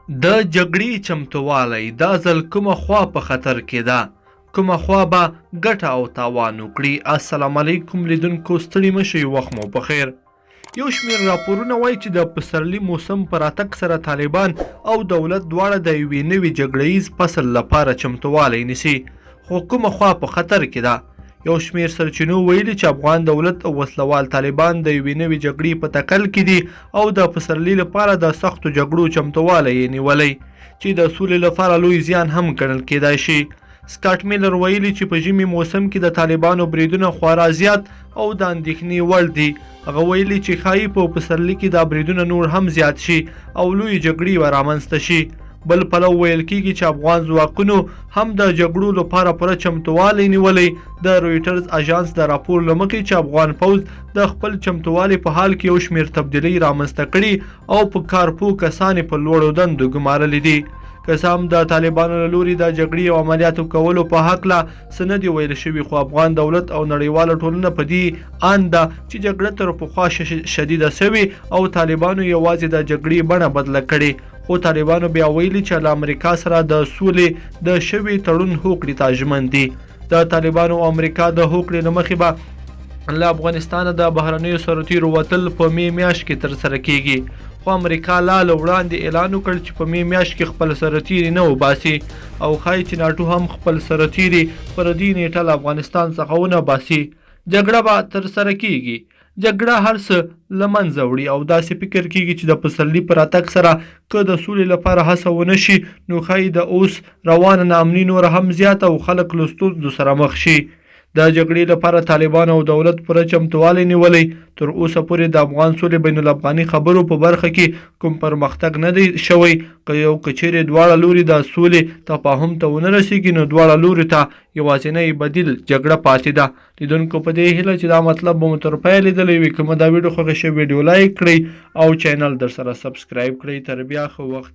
د جګړې چمتووالی دا ځل کومه خوا په خطر کې ده؟ کومه خوا به ګټه او تاوان وکړي؟ السلام علیکم لیدونکو، ستړي مه شئ، وخت مو په خیر. یو شمېر راپورونه وایي چې د پسرلي موسم په راتګ سره طالبان او دولت دواړه د یوې نوي جګړهیز فصل لپاره چمتووالی نیسي، خو کومه خوا په خطر کې ده؟ یو شمېر سرچینو ویلي چې افغان دولت او وسلوال طالبان د یوې نوې جګړې په تکل کې دي او د پسرلي لپاره د سختو جګړو چمتووالی یې نیولی چې د سولې لپاره لوی زیان هم ګڼل کیدای شي. سکاټ میلر ویلي چې په ژمي موسم کې د طالبانو بریدونه خورا زیات او د اندېښنې وړ دي. هغه ویلي چې ښایي په پسرلي کې دا بریدونه نور هم زیات شي او لوی جګړې به رامنځته شي. بل پلو ویل کیږي چې افغان ځواکونو هم د جګړو لپاره پوره چمتووالی نیولی. د رویټرز اژانس د راپور له مخې چې افغان پوځ د خپل چمتووالي په حال کې یو شمېر تبدیلۍ رامنځته کړي او په کارپوه کسان یې په لوړو دندو ګمارلي دي. که څه هم د طالبانو له لوري د جګړې او عملیاتو کولو په هکله څه نه دي ویل شوي، خو افغان دولت او نړیواله ټولنه په دې اند ده چې جګړه تر پخوا شدیده سوې او طالبانو یوازې د جګړې بڼه بدله کړې. خو طالبانو بیا ویلي چې له امریکا سره د سولې د شوي تړون هوکړې ته ژمن دي. د طالبانو او امریکا د هوکړې له مخې به له افغانستانه د بهرنیو سرتیرو وتل په می میاشت کې ترسره کیږي، خو امریکا لا له وړاندې اعلان وکړ چې په می میاشت کې خپل سرتیري نه وباسي او ښایي چې ناټو هم خپل سرتیري پر دې نیټه له افغانستان څخه ونه باسي. جګړه به ترسره کیږي. جګړه هر څه له منځه وړي او داسې فکر کیږي چې د پسرلي په راتګ سره که د سولې لپاره هڅه ونه شي نو ښایي د اوس روانه ناامني نوره هم زیاته او خلک له ستونزو سره مخ شي. د جګړې لپاره طالبان او دولت پوره چمتووالی نیولی. تر اوسه پورې د افغان سولې بین الافغاني خبرو په برخه کې کوم پرمختګ نه دی شوی. که چیرې دواړه لوري د سولې تفاهم ته ونه رسیږي نو دواړه لوري ته یوازینی بدیل جګړه پاتې ده. لیدونکو په دې هیله چې دا مطلب به مو تر پایه لیدلی وي. که مو دا ویډیو خوښه شوې ویډیو لایک کړئ او چینل در سره سبسکرایب کړئ. تر بیا ښه وخت.